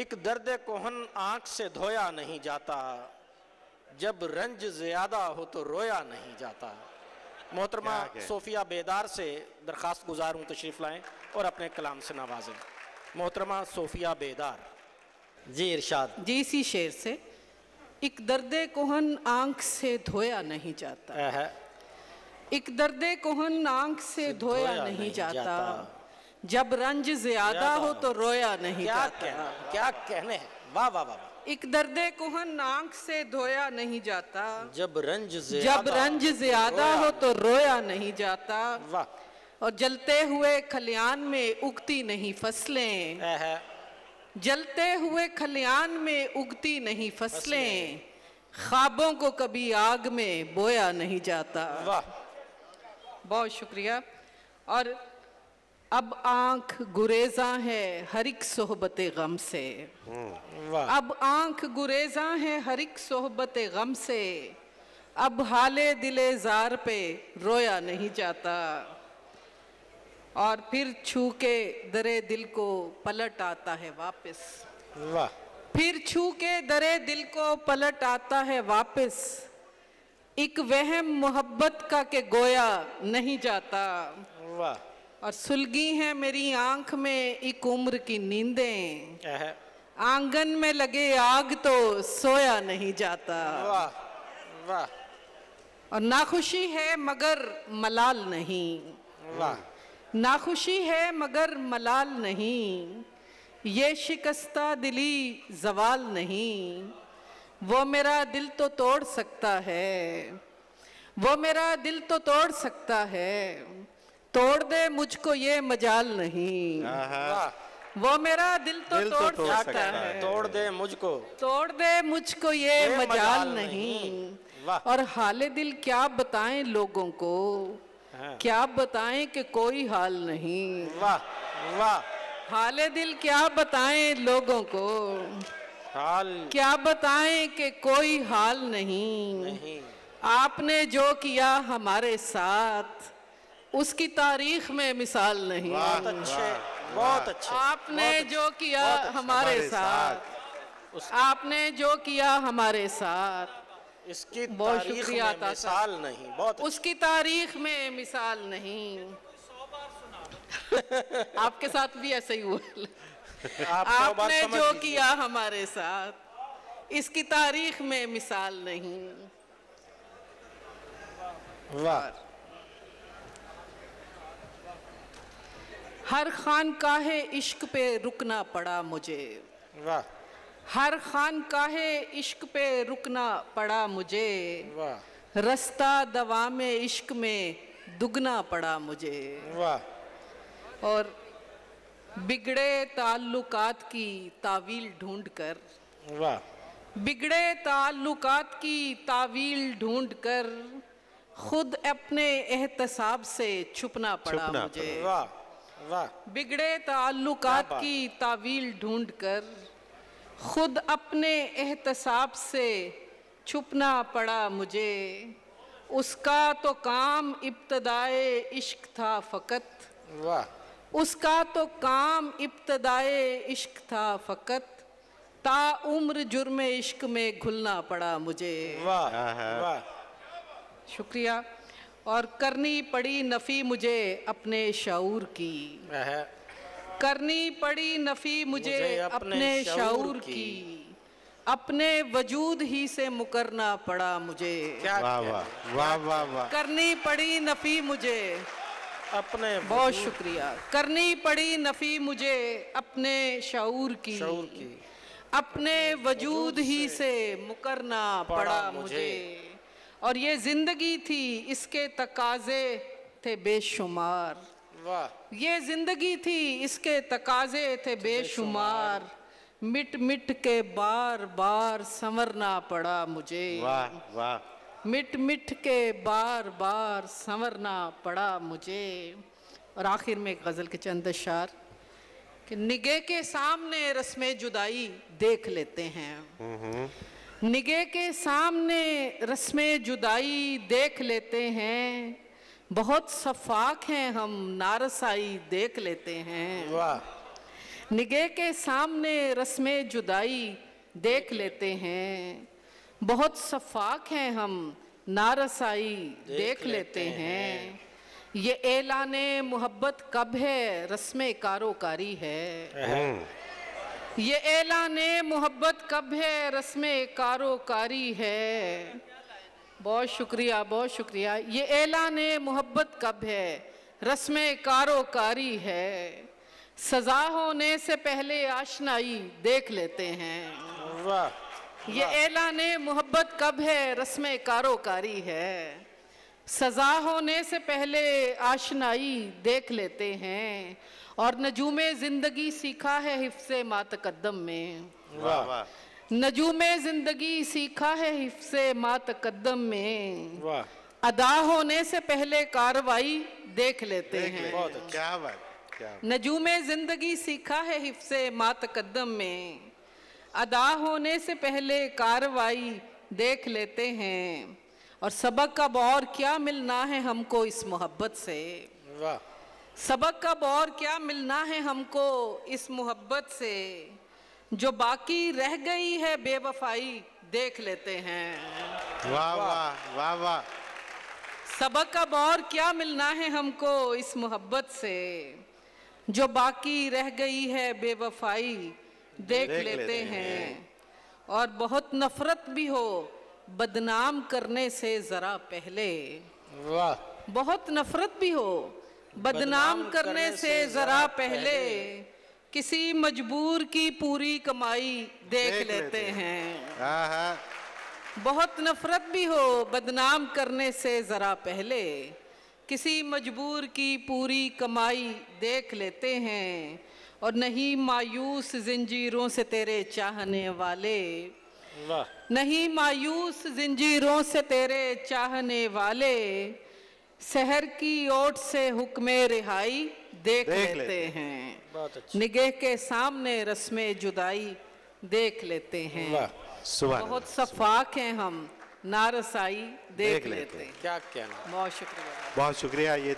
एक दर्द कोहन आंख से धोया नहीं जाता, जब रंज ज्यादा हो तो रोया नहीं जाता। मोहतरमा सोफिया बेदार से दरख्वास्त गुजार हूँ तशरीफ़ लाएँ और अपने कलाम से नवाजें। मोहतरमा सोफिया बेदार जी, इरशाद। जी, इसी शेर से, एक दर्द कोहन आंख से धोया नहीं जाता, एक दर्द कोहन आंख से धोया नहीं जाता, जब रंज ज्यादा हो तो रोया नहीं जाता। क्या कहने हैं, वाह वाह वाह। एक दर्द कोहन आंख से धोया नहीं जाता, जब रंज ज्यादा हो तो रोया नहीं जाता। वाह। और जलते हुए खलियान में उगती नहीं फसलें, जलते हुए खलियान में उगती नहीं फसलें, ख्वाबों को कभी आग में बोया नहीं जाता। वाह, बहुत शुक्रिया। और अब आंख गुरेजा है हर एक सोहबते गम से, अब आंख गुरेजा है हर एक सोहबते गम से, अब हाले दिले जार पे रोया नहीं जाता। और फिर छू के दरे दिल को पलट आता है वापस, वाह। फिर छू के दरे दिल को पलट आता है वापस, एक वहम मोहब्बत का के गोया नहीं जाता। वाह। और सुलगी है मेरी आंख में एक उम्र की नींदें, आंगन में लगे आग तो सोया नहीं जाता। वाह वाह। और नाखुशी है मगर मलाल नहीं, वाह। नाखुशी है मगर मलाल नहीं, ये शिकस्ता दिली जवाल नहीं, वो मेरा दिल तो तोड़ सकता है, वो मेरा दिल तो तोड़ सकता है, तोड़ दे मुझको ये मजाल नहीं। वो मेरा दिल तो तोड़ सकता है, तोड़ दे मुझको, तोड़ दे मुझको ये मजाल नहीं। और हाले दिल क्या बताएं लोगों को, क्या बताएं कि कोई हाल नहीं। वाह वाह। हाले दिल क्या बताएं लोगों को, हाल क्या बताएं कि कोई हाल नहीं। आपने जो किया हमारे साथ उसकी तारीख में मिसाल नहीं। बहुत अच्छे, बहुत अच्छे। आपने जो किया हमारे साथ, आपने जो किया हमारे साथ, इसकी बहुत शुक्रिया। मिसाल नहीं, बहुत उसकी तारीख में मिसाल नहीं। आपके साथ भी ऐसा ही हुआ। आपने जो किया हमारे साथ इसकी तारीख में मिसाल नहीं। वाह। हर खानकाहे इश्क पे रुकना पड़ा मुझे, वाह। हर खानकाहे इश्क पे रुकना पड़ा मुझे, वाह। रास्ता दवा में इश्क में दुगना पड़ा मुझे। वाह। और बिगड़े ताल्लुकात की तावील ढूंढकर, वाह। बिगड़े ताल्लुकात की तावील ढूंढकर खुद अपने एहतसाब से छुपना पड़ा मुझे। वाह वाह। बिगड़े ताल्लुकात की तावील ढूंढकर खुद अपने एहतसाब से छुपना पड़ा मुझे। उसका तो काम इब्तदाए इश्क था फ़कत, वाह। उसका तो काम इब्तदाए इश्क था फ़कत, ताउम्र जुर्म इश्क में घुलना पड़ा मुझे। वाह वाह। शुक्रिया। और करनी पड़ी नफ़ी मुझे अपने शऊर की, करनी पड़ी नफ़ी मुझे अपने शऊर की, अपने वजूद ही से मुकरना पड़ा मुझे। वाह वाह वाह वाह वाह। करनी पड़ी नफ़ी मुझे अपने, बहुत शुक्रिया। करनी पड़ी नफ़ी मुझे अपने शऊर की, अपने वजूद ही से मुकरना पड़ा मुझे। और ये जिंदगी थी इसके तकाजे थे बेशुमार, वाह। ये जिंदगी थी इसके तकाजे थे बेशुमार, मिट मिट के बार बार संवरना पड़ा मुझे। वाह वाह। मिट मिट के बार बार संवरना पड़ा मुझे। और आखिर में एक गज़ल के चंद अशार कि निगाह के सामने रस्मे जुदाई देख लेते हैं, निगाह के सामने रस्मे जुदाई देख लेते हैं, बहुत सफाक हैं हम नारसाई देख लेते हैं। वाह। निगाह के सामने रस्में जुदाई देख लेते हैं, बहुत शफाक हैं हम नारसाई देख लेते हैं। ये ऐलाने मोहब्बत कब है रस्में कारोकारी है। ये ऐलाने मोहब्बत कब है रस्में कारोकारी है। बहुत शुक्रिया, बहुत शुक्रिया। ये ऐलाने मोहब्बत कब है रस्में कारोकारी है। सजा होने से पहले आशनाई देख लेते हैं। वाह। ये ऐलाने मोहब्बत कब है रस्में कारोकारी है। सजा होने से पहले आशनाई देख लेते हैं। और नजूमे जिंदगी सीखा है हिफ्से मातकद्दम में। वाह वाह। नजूमे जिंदगी सीखा है हिफ्से मातकद्दम में। वाह। अदा होने से पहले कार्रवाई देख लेते हैं। बहुत अच्छा। क्या बात, क्या नजूमे जिंदगी सीखा है हिफ्से मातकद्दम में। अदा होने से पहले कार्रवाई देख लेते हैं। और सबक अब और क्या मिलना है हमको इस मोहब्बत से। वाह। सबक अब और क्या मिलना है हमको इस मोहब्बत से। जो बाकी रह गई है बेवफाई देख लेते हैं। वाह वाह वाह वाह। सबक अब और क्या मिलना है हमको इस मोहब्बत से। जो बाकी रह गई है बेवफाई देख लेते हैं। और बहुत नफरत भी हो बदनाम करने से जरा पहले। वाह। बहुत नफरत भी हो बदनाम करने से जरा पहले। किसी मजबूर की पूरी कमाई देख लेते हैं। बहुत नफरत भी हो बदनाम करने से जरा पहले। किसी मजबूर की पूरी कमाई देख लेते हैं। और नहीं मायूस जिंजीरों से तेरे चाहने वाले। वाह। नहीं मायूस जिंजीरों से तेरे चाहने वाले। शहर की ओट से हुक्मे रिहाई देख लेते हैं। बहुत अच्छा। निगाह के सामने रस्में जुदाई देख लेते हैं। वाह। सुभान बहुत शफाक हैं हम नारसाई देख लेते हैं। क्या कहना। बहुत शुक्रिया। बहुत शुक्रिया। ये